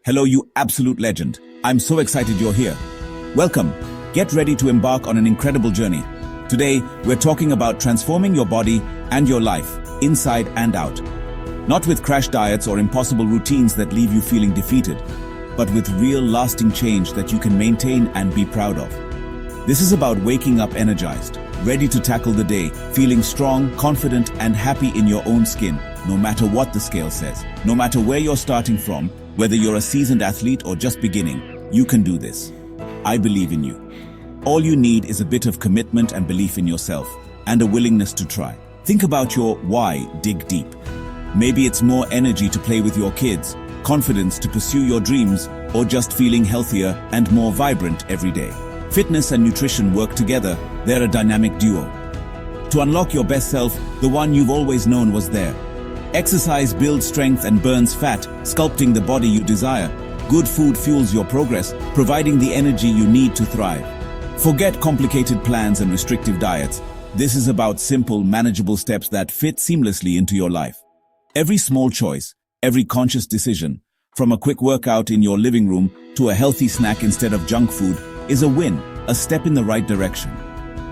Hello, you absolute legend. I'm so excited you're here. Welcome. Get ready to embark on an incredible journey. Today, we're talking about transforming your body and your life, inside and out. Not with crash diets or impossible routines that leave you feeling defeated, but with real lasting change that you can maintain and be proud of. This is about waking up energized, ready to tackle the day, feeling strong, confident, and happy in your own skin, no matter what the scale says. No matter where you're starting from, whether you're a seasoned athlete or just beginning, you can do this. I believe in you. All you need is a bit of commitment and belief in yourself, and a willingness to try. Think about your why, dig deep. Maybe it's more energy to play with your kids, confidence to pursue your dreams, or just feeling healthier and more vibrant every day. Fitness and nutrition work together, they're a dynamic duo. To unlock your best self, the one you've always known was there. Exercise builds strength and burns fat, sculpting the body you desire. Good food fuels your progress, providing the energy you need to thrive. Forget complicated plans and restrictive diets. This is about simple, manageable steps that fit seamlessly into your life. Every small choice, every conscious decision, from a quick workout in your living room to a healthy snack instead of junk food, is a win, a step in the right direction.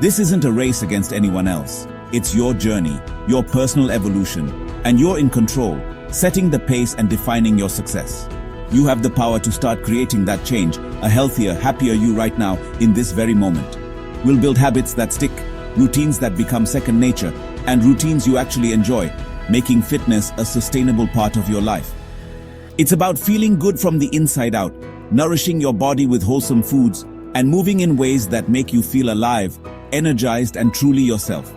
This isn't a race against anyone else. It's your journey, your personal evolution, and you're in control, setting the pace and defining your success. You have the power to start creating that change, a healthier, happier you right now, in this very moment. We'll build habits that stick, routines that become second nature, and routines you actually enjoy, making fitness a sustainable part of your life. It's about feeling good from the inside out, nourishing your body with wholesome foods, and moving in ways that make you feel alive, energized, and truly yourself.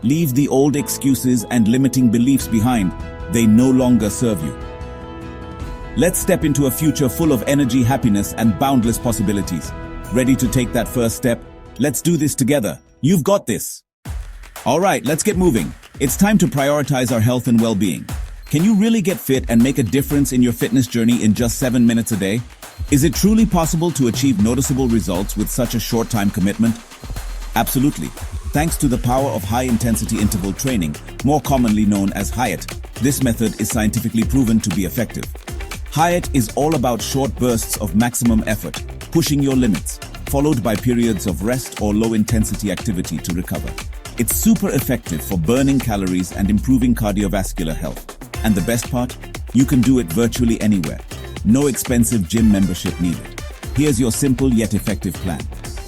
Leave the old excuses and limiting beliefs behind. They no longer serve you. Let's step into a future full of energy, happiness, and boundless possibilities. Ready to take that first step? Let's do this together. You've got this. All right, let's get moving. It's time to prioritize our health and well-being. Can you really get fit and make a difference in your fitness journey in just 7 minutes a day? Is it truly possible to achieve noticeable results with such a short time commitment? Absolutely. Thanks to the power of high-intensity interval training, more commonly known as HIIT, this method is scientifically proven to be effective. HIIT is all about short bursts of maximum effort, pushing your limits, followed by periods of rest or low-intensity activity to recover. It's super effective for burning calories and improving cardiovascular health. And the best part? You can do it virtually anywhere. No expensive gym membership needed. Here's your simple yet effective plan.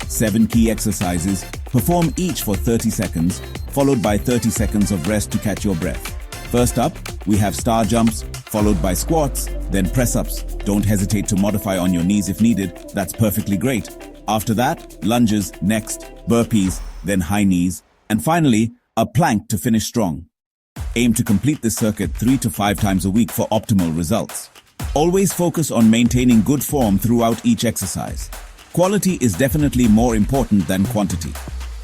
7 key exercises, perform each for 30 seconds, followed by 30 seconds of rest to catch your breath. First up, we have star jumps, followed by squats, then press-ups. Don't hesitate to modify on your knees if needed, that's perfectly great. After that, lunges, next, burpees, then high knees, and finally, a plank to finish strong. Aim to complete this circuit 3 to 5 times a week for optimal results. Always focus on maintaining good form throughout each exercise. Quality is definitely more important than quantity.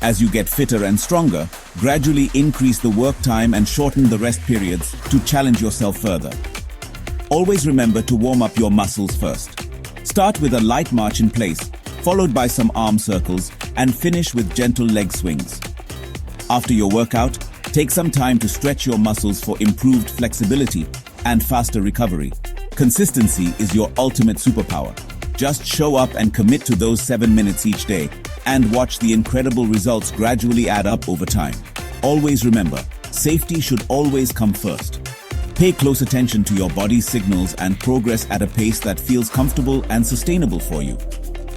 As you get fitter and stronger, gradually increase the work time and shorten the rest periods to challenge yourself further. Always remember to warm up your muscles first. Start with a light march in place, followed by some arm circles, and finish with gentle leg swings. After your workout, take some time to stretch your muscles for improved flexibility and faster recovery. Consistency is your ultimate superpower. Just show up and commit to those 7 minutes each day, and watch the incredible results gradually add up over time. Always remember, safety should always come first. Pay close attention to your body's signals and progress at a pace that feels comfortable and sustainable for you.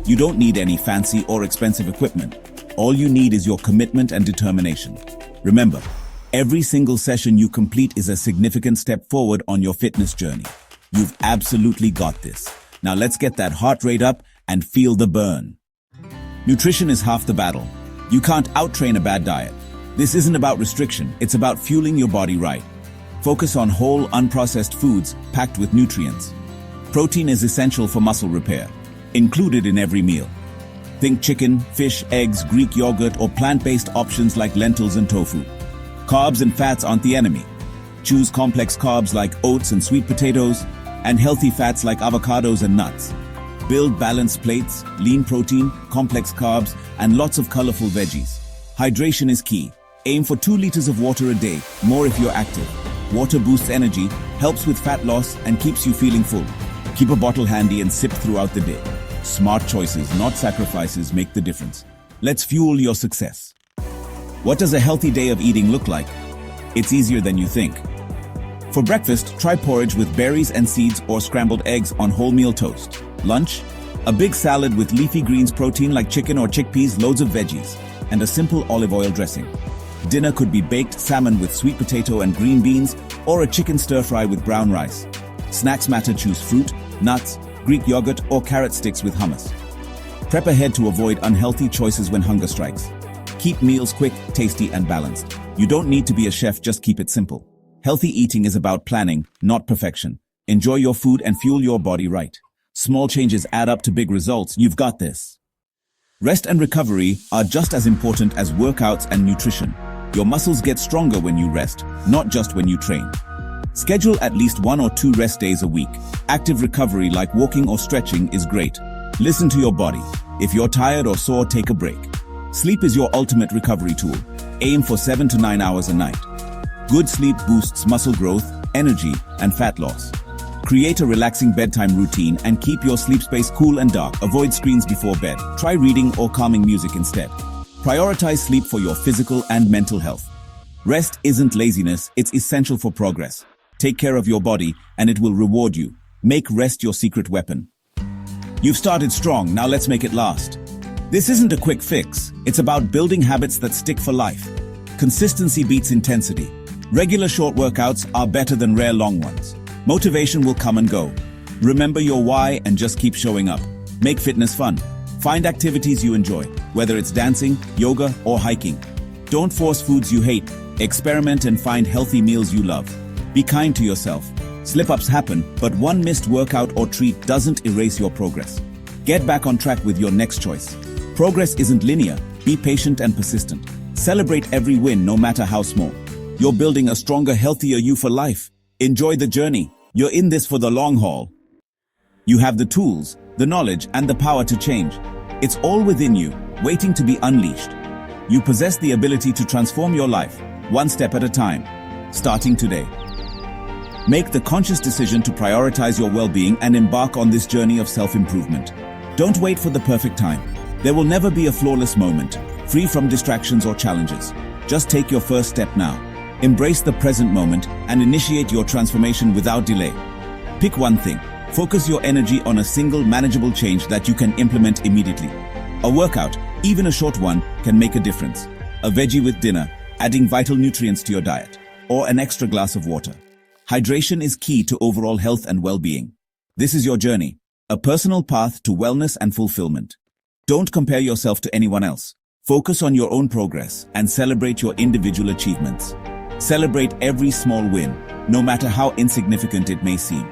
You don't need any fancy or expensive equipment. All you need is your commitment and determination. Remember, every single session you complete is a significant step forward on your fitness journey. You've absolutely got this. Now let's get that heart rate up and feel the burn. Nutrition is half the battle. You can't out-train a bad diet. This isn't about restriction, it's about fueling your body right. Focus on whole, unprocessed foods packed with nutrients. Protein is essential for muscle repair, included in every meal. Think chicken, fish, eggs, Greek yogurt, or plant-based options like lentils and tofu. Carbs and fats aren't the enemy. Choose complex carbs like oats and sweet potatoes, and healthy fats like avocados and nuts. Build balanced plates, lean protein, complex carbs, and lots of colorful veggies. Hydration is key. Aim for 2 liters of water a day, more if you're active. Water boosts energy, helps with fat loss, and keeps you feeling full. Keep a bottle handy and sip throughout the day. Smart choices, not sacrifices, make the difference. Let's fuel your success. What does a healthy day of eating look like? It's easier than you think. For breakfast, try porridge with berries and seeds or scrambled eggs on wholemeal toast. Lunch, a big salad with leafy greens, protein like chicken or chickpeas, loads of veggies, and a simple olive oil dressing. Dinner could be baked salmon with sweet potato and green beans, or a chicken stir-fry with brown rice. Snacks matter, choose fruit, nuts, Greek yogurt, or carrot sticks with hummus. Prep ahead to avoid unhealthy choices when hunger strikes. Keep meals quick, tasty, and balanced. You don't need to be a chef, just keep it simple. Healthy eating is about planning, not perfection. Enjoy your food and fuel your body right. Small changes add up to big results. You've got this. Rest and recovery are just as important as workouts and nutrition. Your muscles get stronger when you rest, not just when you train. Schedule at least 1 or 2 rest days a week. Active recovery like walking or stretching is great. Listen to your body. If you're tired or sore, take a break. Sleep is your ultimate recovery tool. Aim for 7 to 9 hours a night. Good sleep boosts muscle growth, energy, and fat loss. Create a relaxing bedtime routine and keep your sleep space cool and dark. Avoid screens before bed. Try reading or calming music instead. Prioritize sleep for your physical and mental health. Rest isn't laziness, it's essential for progress. Take care of your body and it will reward you. Make rest your secret weapon. You've started strong, now let's make it last. This isn't a quick fix, it's about building habits that stick for life. Consistency beats intensity. Regular short workouts are better than rare long ones. Motivation will come and go. Remember your why and just keep showing up. Make fitness fun. Find activities you enjoy, whether it's dancing, yoga, or hiking. Don't force foods you hate. Experiment and find healthy meals you love. Be kind to yourself. Slip-ups happen, but one missed workout or treat doesn't erase your progress. Get back on track with your next choice. Progress isn't linear. Be patient and persistent. Celebrate every win, no matter how small. You're building a stronger, healthier you for life. Enjoy the journey. You're in this for the long haul. You have the tools, the knowledge, and the power to change. It's all within you, waiting to be unleashed. You possess the ability to transform your life, one step at a time, starting today. Make the conscious decision to prioritize your well-being and embark on this journey of self-improvement. Don't wait for the perfect time. There will never be a flawless moment, free from distractions or challenges. Just take your first step now. Embrace the present moment and initiate your transformation without delay. Pick one thing. Focus your energy on a single manageable change that you can implement immediately. A workout, even a short one, can make a difference. A veggie with dinner, adding vital nutrients to your diet, or an extra glass of water. Hydration is key to overall health and well-being. This is your journey, a personal path to wellness and fulfillment. Don't compare yourself to anyone else. Focus on your own progress and celebrate your individual achievements. Celebrate every small win, no matter how insignificant it may seem.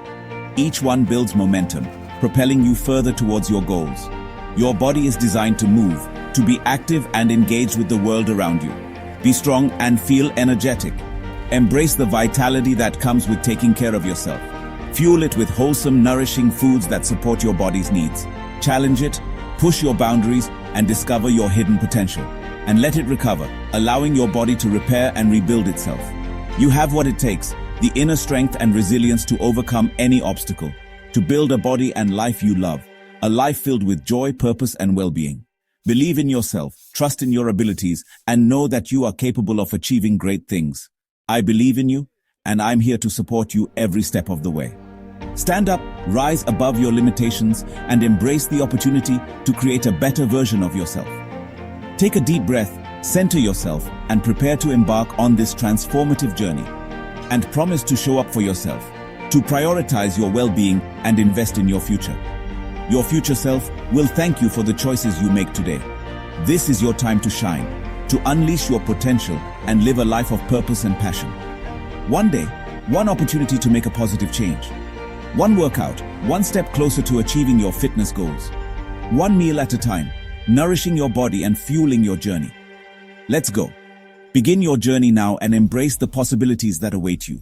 Each one builds momentum, propelling you further towards your goals. Your body is designed to move, to be active and engaged with the world around you. Be strong and feel energetic. Embrace the vitality that comes with taking care of yourself. Fuel it with wholesome, nourishing foods that support your body's needs. Challenge it, push your boundaries, and discover your hidden potential. And let it recover, allowing your body to repair and rebuild itself. You have what it takes, the inner strength and resilience to overcome any obstacle, to build a body and life you love, a life filled with joy, purpose, and well-being. Believe in yourself, trust in your abilities, and know that you are capable of achieving great things. I believe in you, and I'm here to support you every step of the way. Stand up, rise above your limitations, and embrace the opportunity to create a better version of yourself. Take a deep breath, center yourself, and prepare to embark on this transformative journey. And promise to show up for yourself, to prioritize your well-being and invest in your future. Your future self will thank you for the choices you make today. This is your time to shine, to unleash your potential and live a life of purpose and passion. One day, one opportunity to make a positive change. One workout, one step closer to achieving your fitness goals. One meal at a time, nourishing your body and fueling your journey. Let's go. Begin your journey now and embrace the possibilities that await you.